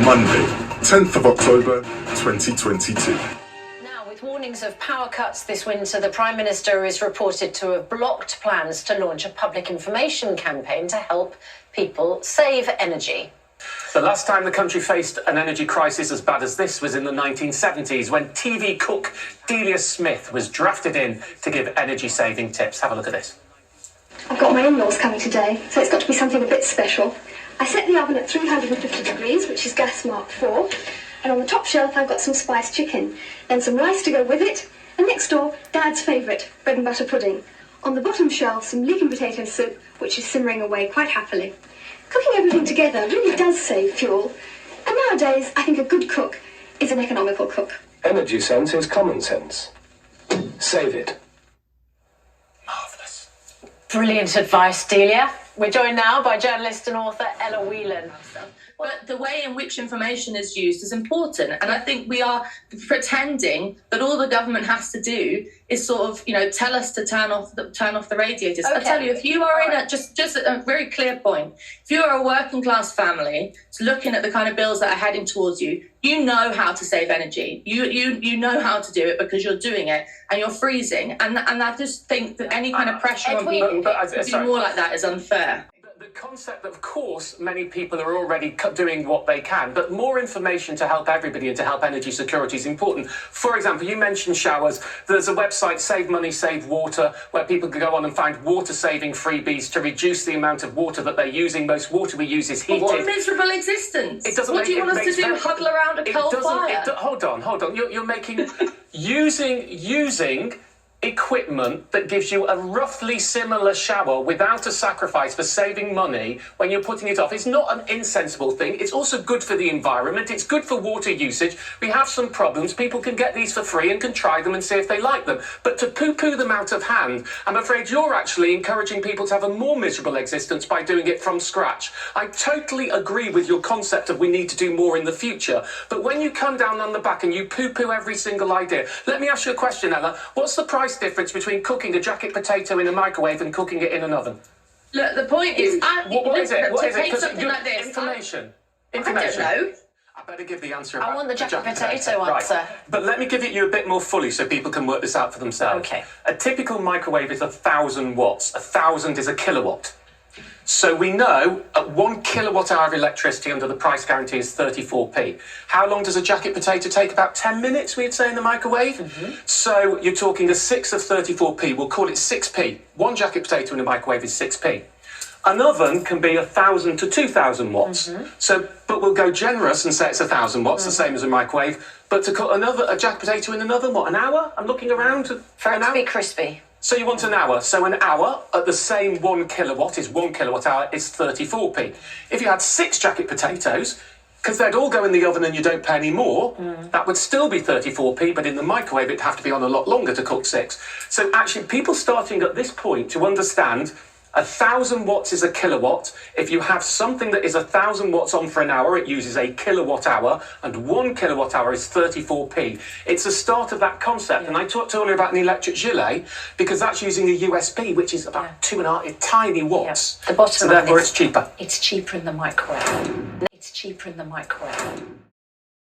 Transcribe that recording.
Monday, 10th of October, 2022. Now, with warnings of power cuts this winter, the Prime Minister is reported to have blocked plans to launch a public information campaign to help people save energy. The last time the country faced an energy crisis as bad as this was in the 1970s, when TV cook Delia Smith was drafted in to give energy-saving tips. Have a look at this. I've got my in-laws coming today, so it's got to be something a bit special. I set the oven at 350 degrees, which is gas mark 4, and on the top shelf I've got some spiced chicken, then some rice to go with it, and next door, Dad's favourite, bread and butter pudding. On the bottom shelf, some leek and potato soup, which is simmering away quite happily. Cooking everything together really does save fuel, and nowadays I think a good cook is an economical cook. Energy sense is common sense. Save it. Marvellous. Brilliant advice, Delia. We're joined now by journalist and author Ella Whelan. But the way in which information is used is important. And I think we are pretending that all the government has to do is sort of, tell us to turn off the radiators. Okay. I tell you, if you are in just a very clear point, if you are a working class family looking at the kind of bills that are heading towards you, you know how to save energy. You know how to do it because you're doing it and you're freezing. And I just think that any kind of pressure on people to do more like that is unfair. The concept that, of course, many people are already doing what they can, but more information to help everybody and to help energy security is important. For example, you mentioned showers. There's a website, Save Money, Save Water, where people can go on and find water-saving freebies to reduce the amount of water that they're using. Most water we use is heated. What a miserable existence. It doesn't what do you want us to do, huddle around a coal fire? Hold on. You're making... using equipment that gives you a roughly similar shower without a sacrifice for saving money when you're putting it off is not an insensible thing. It's also good for the environment. It's good for water usage. We have some problems. People can get these for free and can try them and see if they like them. But to poo-poo them out of hand, I'm afraid you're actually encouraging people to have a more miserable existence by doing it from scratch. I totally agree with your concept of we need to do more in the future. But when you come down on the back and you poo-poo every single idea, let me ask you a question, Ella. What's the price difference between cooking a jacket potato in a microwave and cooking it in an oven? Look, the point is, what is it? What to is it? take 'Cause something like this. Information. I don't know. I better give the answer. I about want the jacket potato Right. answer. But let me give it you a bit more fully so people can work this out for themselves. Okay. A typical microwave is 1,000 watts. 1,000 is a kilowatt. So we know at 1 kilowatt hour of electricity under the price guarantee is 34p. How long does a jacket potato take? About 10 minutes, we'd say, in the microwave. So you're talking a 6 of 34p. We'll call it 6p. One jacket potato in a microwave is 6p. An oven can be 1,000 to 2,000 watts. But we'll go generous and say it's 1,000 watts, the same as a microwave. But to cook a jacket potato in an oven, what, an hour? I'm looking around For it to be crispy. So you want an hour. So an hour at the same 1 kilowatt is 1 kilowatt hour is 34p. If you had 6 jacket potatoes, because they'd all go in the oven and you don't pay any more, that would still be 34p, but in the microwave it'd have to be on a lot longer to cook 6. So actually people starting at this point to understand 1,000 watts is a kilowatt. If you have something that is 1,000 watts on for an hour, it uses a kilowatt hour, and 1 kilowatt hour is 34p. It's the start of that concept. And I talked earlier about an electric gilet, because that's using a USB, which is about 2.5 tiny watts. The bottom so line therefore is it's cheaper. It's cheaper in the microwave. It's cheaper in the microwave.